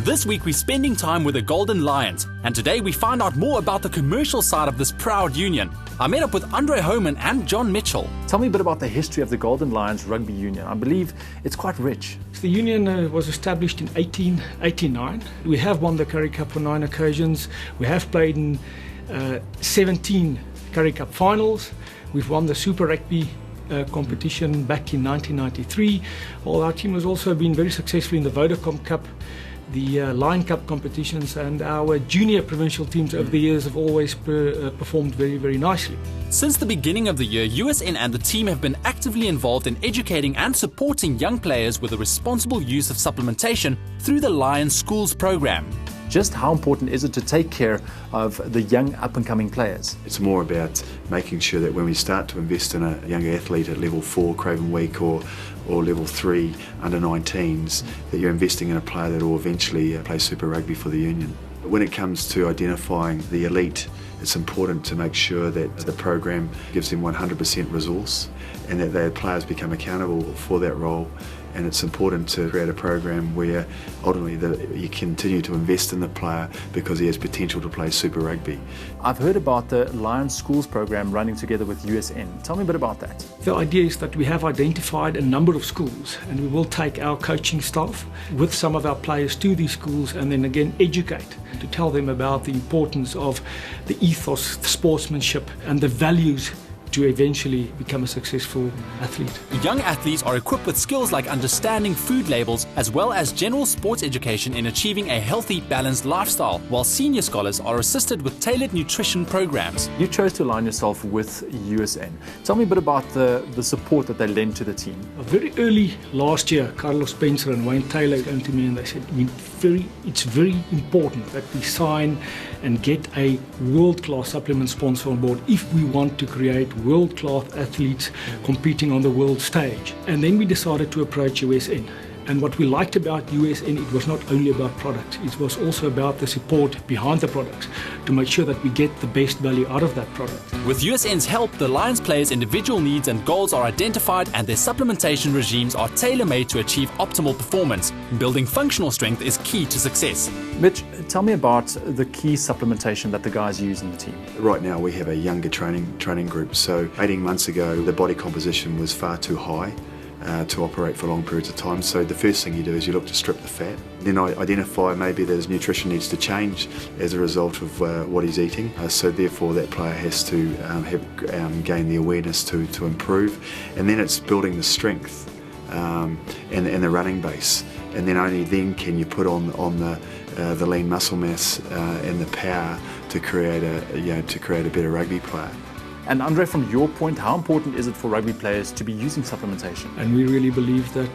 This week we're spending time with the Golden Lions, and today we find out more about the commercial side of this proud union. I met up with Andre Homan and John Mitchell. Tell me a bit about the history of the Golden Lions Rugby Union. I believe it's quite rich. The union was established in 1889. We have won the Currie Cup on 9 occasions. We have played in 17 Currie Cup finals. We've won the Super Rugby competition back in 1993. Our team has also been very successful in the Vodacom Cup, the Lion Cup competitions, and our junior provincial teams over the years have always performed very, very nicely. Since the beginning of the year, USN and the team have been actively involved in educating and supporting young players with the responsible use of supplementation through the Lions Schools program. Just how important is it to take care of the young up-and-coming players? It's more about making sure that when we start to invest in a younger athlete at level 4 Craven Week or level 3 under 19s, that you're investing in a player that will eventually play Super Rugby for the union. When it comes to identifying the elite, it's important to make sure that the program gives them 100% resource and that their players become accountable for that role. And it's important to create a program where ultimately you continue to invest in the player because he has potential to play Super Rugby. I've heard about the Lions Schools program running together with USN. Tell me a bit about that. The idea is that we have identified a number of schools, and we will take our coaching staff with some of our players to these schools and then again educate to tell them about the importance of the ethos, the sportsmanship and the values to eventually become a successful athlete. Young athletes are equipped with skills like understanding food labels as well as general sports education in achieving a healthy, balanced lifestyle, while senior scholars are assisted with tailored nutrition programs. You chose to align yourself with USN. Tell me a bit about the support that they lend to the team. Very early last year, Carlos Spencer and Wayne Taylor came to me and they said, it's very important that we sign and get a world-class supplement sponsor on board if we want to create world-class athletes competing on the world stage. And then we decided to approach USN. And what we liked about USN, it was not only about products, it was also about the support behind the products to make sure that we get the best value out of that product. With USN's help, the Lions players' individual needs and goals are identified and their supplementation regimes are tailor-made to achieve optimal performance. Building functional strength is key to success. Mitch, tell me about the key supplementation that the guys use in the team. Right now we have a younger training group, so 18 months ago the body composition was far too high to operate for long periods of time. So the first thing you do is you look to strip the fat. Then identify maybe that his nutrition needs to change as a result of what he's eating. So therefore that player has to gain the awareness to improve. And then it's building the strength and the running base. And then only then can you put on the lean muscle mass and the power to create a better rugby player. And Andre, from your point, how important is it for rugby players to be using supplementation? And we really believe that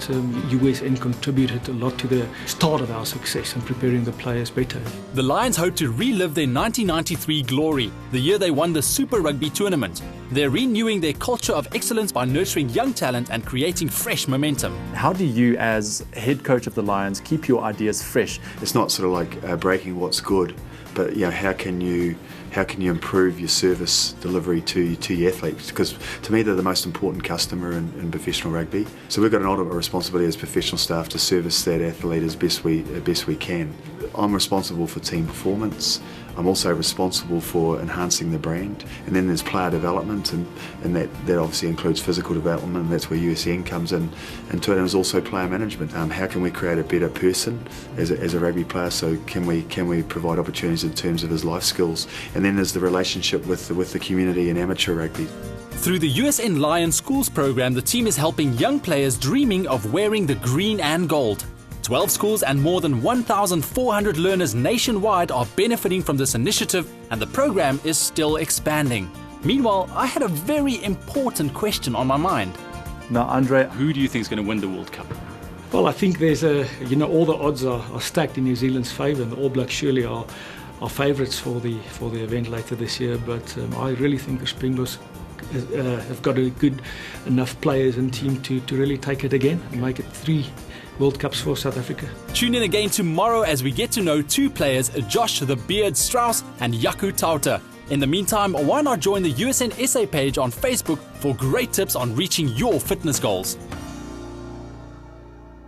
USN contributed a lot to the start of our success in preparing the players better. The Lions hope to relive their 1993 glory, the year they won the Super Rugby tournament. They're renewing their culture of excellence by nurturing young talent and creating fresh momentum. How do you, as head coach of the Lions, keep your ideas fresh? It's not sort of like breaking what's good, but how can you improve your service delivery to your athletes? Because to me they're the most important customer in professional rugby. So we've got an ultimate responsibility as professional staff to service that athlete as best we can. I'm responsible for team performance. I'm also responsible for enhancing the brand, and then there's player development, and that obviously includes physical development, and that's where USN comes in. And there's also player management. How can we create a better person as a rugby player? So can we provide opportunities in terms of his life skills? And then there's the relationship with the community and amateur rugby. Through the USN Lions Schools program, the team is helping young players dreaming of wearing the green and gold. 12 schools and more than 1,400 learners nationwide are benefiting from this initiative, and the program is still expanding. Meanwhile, I had a very important question on my mind. Now, Andre, who do you think is going to win the World Cup? Well, I think there's all the odds are stacked in New Zealand's favour, and the All Blacks surely are favourites for the event later this year. But I really think the Springboks have got a good enough players and team to really take it again and make it 3 World Cups for South Africa. Tune in again tomorrow as we get to know 2 players, Josh the Beard Strauss and Yaku Tauta. In the meantime, why not join the USN SA page on Facebook for great tips on reaching your fitness goals.